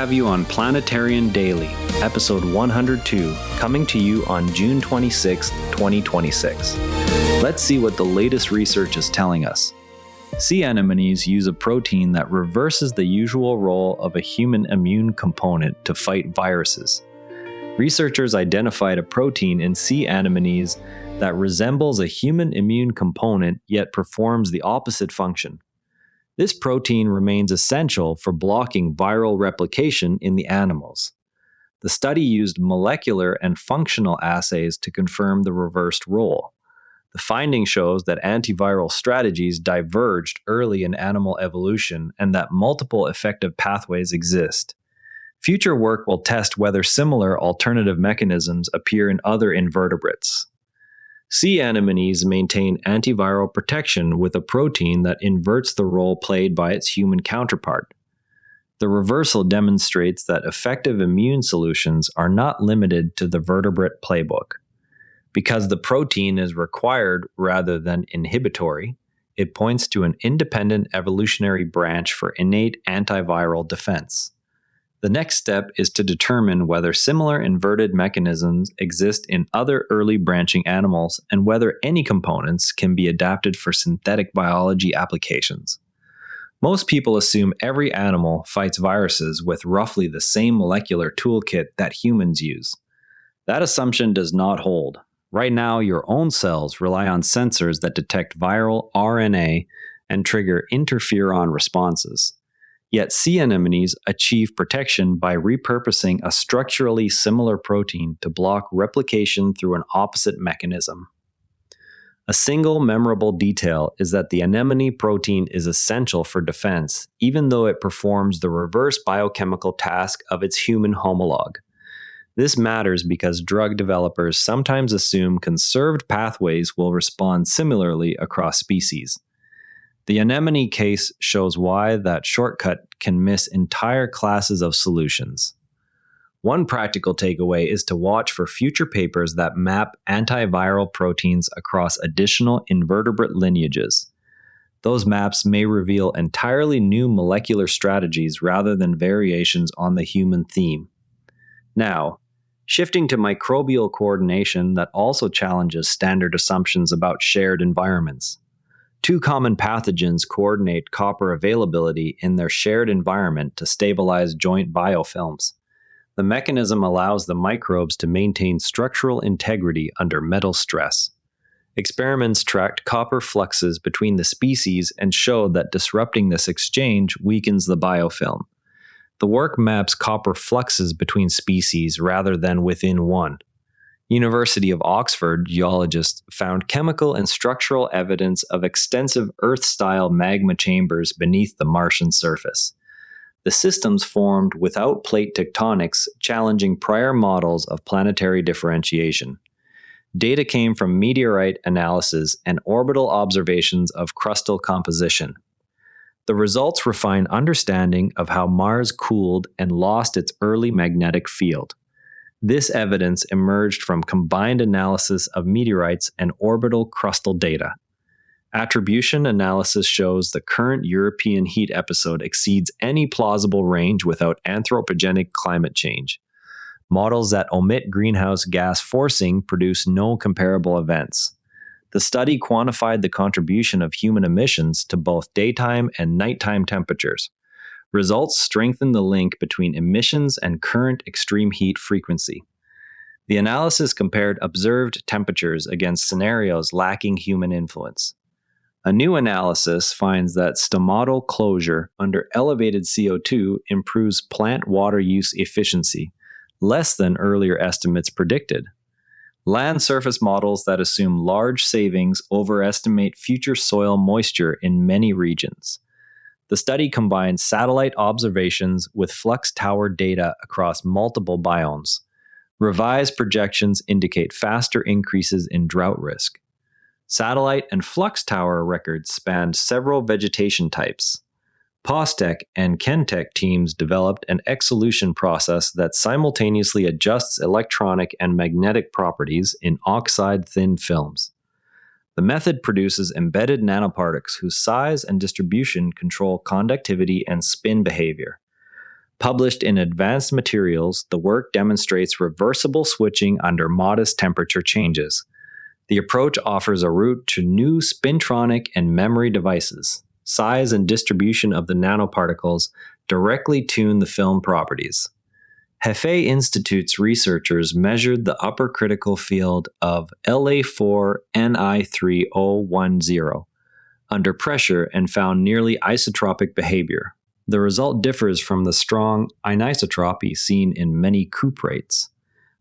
have you on Planetterrian Daily, episode 102, coming to you on June 26, 2026. Let's see what the latest research is telling us. Sea anemones use a protein that reverses the usual role of a human immune component to fight viruses. Researchers identified a protein in sea anemones that resembles a human immune component yet performs the opposite function. This protein remains essential for blocking viral replication in the animals. The study used molecular and functional assays to confirm the reversed role. The finding shows that antiviral strategies diverged early in animal evolution and that multiple effective pathways exist. Future work will test whether similar alternative mechanisms appear in other invertebrates. Sea anemones maintain antiviral protection with a protein that inverts the role played by its human counterpart. The reversal demonstrates that effective immune solutions are not limited to the vertebrate playbook. Because the protein is required rather than inhibitory, it points to an independent evolutionary branch for innate antiviral defense. The next step is to determine whether similar inverted mechanisms exist in other early branching animals and whether any components can be adapted for synthetic biology applications. Most people assume every animal fights viruses with roughly the same molecular toolkit that humans use. That assumption does not hold. Right now, your own cells rely on sensors that detect viral RNA and trigger interferon responses. Yet sea anemones achieve protection by repurposing a structurally similar protein to block replication through an opposite mechanism. A single memorable detail is that the anemone protein is essential for defense, even though it performs the reverse biochemical task of its human homologue. This matters because drug developers sometimes assume conserved pathways will respond similarly across species. The anemone case shows why that shortcut can miss entire classes of solutions. One practical takeaway is to watch for future papers that map antiviral proteins across additional invertebrate lineages. Those maps may reveal entirely new molecular strategies rather than variations on the human theme. Now, shifting to microbial coordination that also challenges standard assumptions about shared environments. Two common pathogens coordinate copper availability in their shared environment to stabilize joint biofilms. The mechanism allows the microbes to maintain structural integrity under metal stress. Experiments tracked copper fluxes between the species and showed that disrupting this exchange weakens the biofilm. The work maps copper fluxes between species rather than within one. University of Oxford geologists found chemical and structural evidence of extensive Earth-style magma chambers beneath the Martian surface. The systems formed without plate tectonics, challenging prior models of planetary differentiation. Data came from meteorite analysis and orbital observations of crustal composition. The results refine understanding of how Mars cooled and lost its early magnetic field. This evidence emerged from combined analysis of meteorites and orbital crustal data. Attribution analysis shows the current European heat episode exceeds any plausible range without anthropogenic climate change. Models that omit greenhouse gas forcing produce no comparable events. The study quantified the contribution of human emissions to both daytime and nighttime temperatures. Results strengthen the link between emissions and current extreme heat frequency. The analysis compared observed temperatures against scenarios lacking human influence. A new analysis finds that stomatal closure under elevated CO2 improves plant water use efficiency, less than earlier estimates predicted. Land surface models that assume large savings overestimate future soil moisture in many regions. The study combined satellite observations with flux tower data across multiple biomes. Revised projections indicate faster increases in drought risk. Satellite and flux tower records spanned several vegetation types. POSTECH and Kentech teams developed an exsolution process that simultaneously adjusts electronic and magnetic properties in oxide-thin films. The method produces embedded nanoparticles whose size and distribution control conductivity and spin behavior. Published in Advanced Materials, the work demonstrates reversible switching under modest temperature changes. The approach offers a route to new spintronic and memory devices. Size and distribution of the nanoparticles directly tune the film properties. Hefei Institute's researchers measured the upper critical field of La4Ni3010 under pressure and found nearly isotropic behavior. The result differs from the strong anisotropy seen in many cuprates.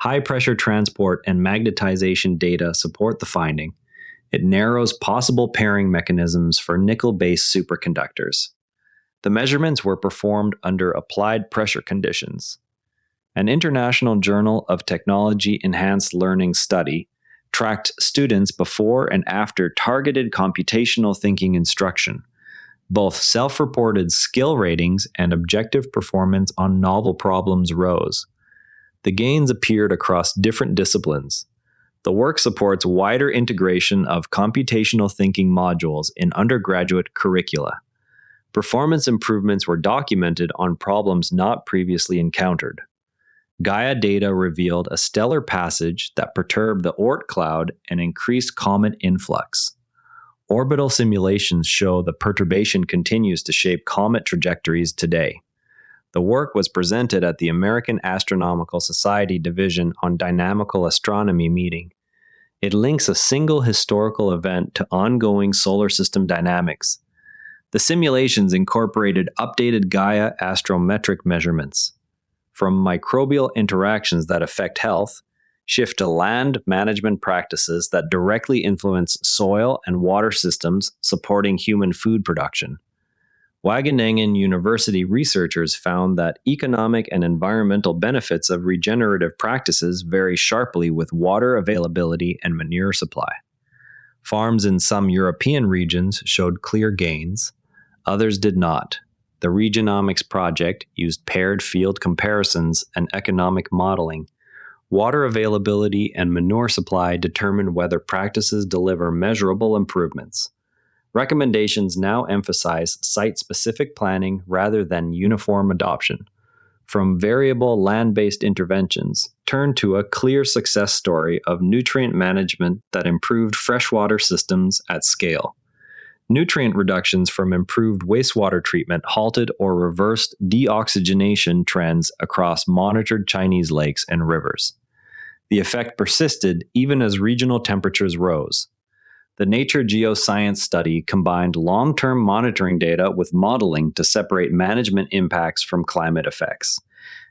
High-pressure transport and magnetization data support the finding. It narrows possible pairing mechanisms for nickel-based superconductors. The measurements were performed under applied pressure conditions. An International Journal of Technology Enhanced Learning study tracked students before and after targeted computational thinking instruction. Both self-reported skill ratings and objective performance on novel problems rose. The gains appeared across different disciplines. The work supports wider integration of computational thinking modules in undergraduate curricula. Performance improvements were documented on problems not previously encountered. Gaia data revealed a stellar passage that perturbed the Oort cloud and increased comet influx. Orbital simulations show the perturbation continues to shape comet trajectories today. The work was presented at the American Astronomical Society Division on Dynamical Astronomy meeting. It links a single historical event to ongoing solar system dynamics. The simulations incorporated updated Gaia astrometric measurements. From microbial interactions that affect health, shift to land management practices that directly influence soil and water systems supporting human food production. Wageningen University researchers found that economic and environmental benefits of regenerative practices vary sharply with water availability and manure supply. Farms in some European regions showed clear gains, others did not. The Regionomics project used paired field comparisons and economic modeling. Water availability and manure supply determine whether practices deliver measurable improvements. Recommendations now emphasize site-specific planning rather than uniform adoption. From variable land-based interventions, turn to a clear success story of nutrient management that improved freshwater systems at scale. Nutrient reductions from improved wastewater treatment halted or reversed deoxygenation trends across monitored Chinese lakes and rivers. The effect persisted even as regional temperatures rose. The Nature Geoscience study combined long-term monitoring data with modeling to separate management impacts from climate effects.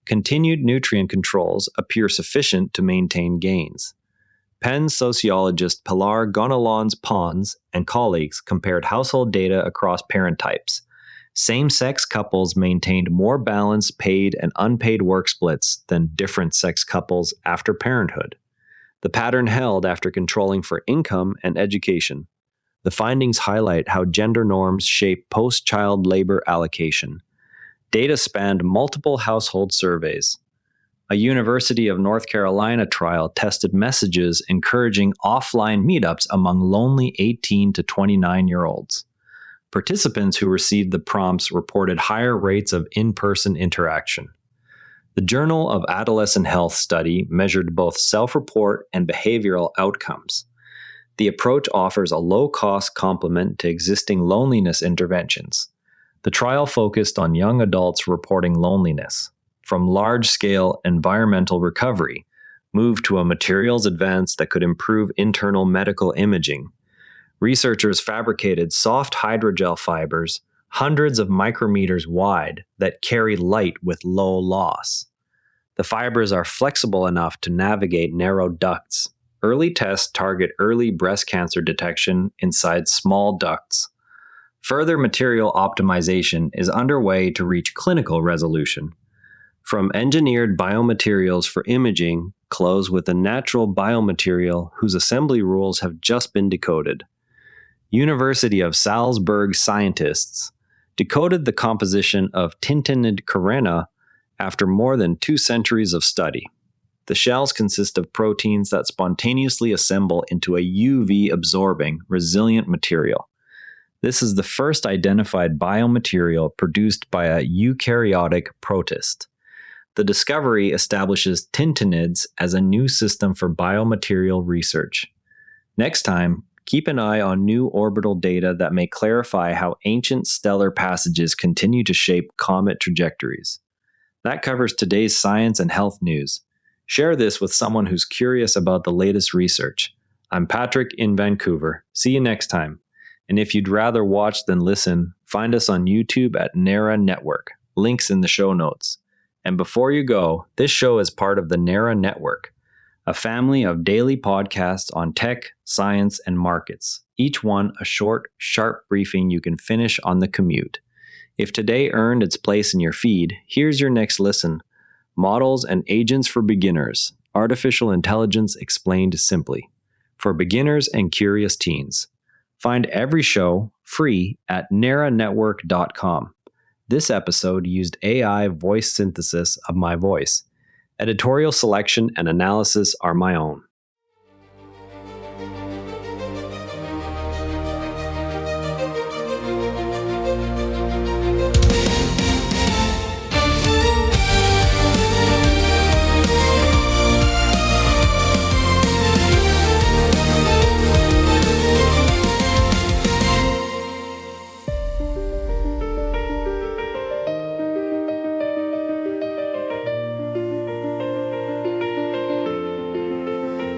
Continued nutrient controls appear sufficient to maintain gains. Penn sociologist Pilar Gonalons-Pons and colleagues compared household data across parent types. Same-sex couples maintained more balanced paid and unpaid work splits than different-sex couples after parenthood. The pattern held after controlling for income and education. The findings highlight how gender norms shape post-child labor allocation. Data spanned multiple household surveys. A University of North Carolina trial tested messages encouraging offline meetups among lonely 18 to 29-year-olds. Participants who received the prompts reported higher rates of in-person interaction. The Journal of Adolescent Health study measured both self-report and behavioral outcomes. The approach offers a low-cost complement to existing loneliness interventions. The trial focused on young adults reporting loneliness. From large-scale environmental recovery, moved to a materials advance that could improve internal medical imaging. Researchers fabricated soft hydrogel fibers hundreds of micrometers wide that carry light with low loss. The fibers are flexible enough to navigate narrow ducts. Early tests target early breast cancer detection inside small ducts. Further material optimization is underway to reach clinical resolution. From engineered biomaterials for imaging, close with a natural biomaterial whose assembly rules have just been decoded. University of Salzburg scientists decoded the composition of tintinid carena after more than 2 centuries of study. The shells consist of proteins that spontaneously assemble into a UV-absorbing, resilient material. This is the first identified biomaterial produced by a eukaryotic protist. The discovery establishes tintinids as a new system for biomaterial research. Next time, keep an eye on new orbital data that may clarify how ancient stellar passages continue to shape comet trajectories. That covers today's science and health news. Share this with someone who's curious about the latest research. I'm Patrick in Vancouver. See you next time. And if you'd rather watch than listen, find us on YouTube at NARA Network. Links in the show notes. And before you go, this show is part of the NARA Network, a family of daily podcasts on tech, science, and markets, each one a short, sharp briefing you can finish on the commute. If today earned its place in your feed, here's your next listen. Models and Agents for Beginners, Artificial Intelligence Explained Simply, for beginners and curious teens. Find every show free at naranetwork.com. This episode used AI voice synthesis of my voice. Editorial selection and analysis are my own.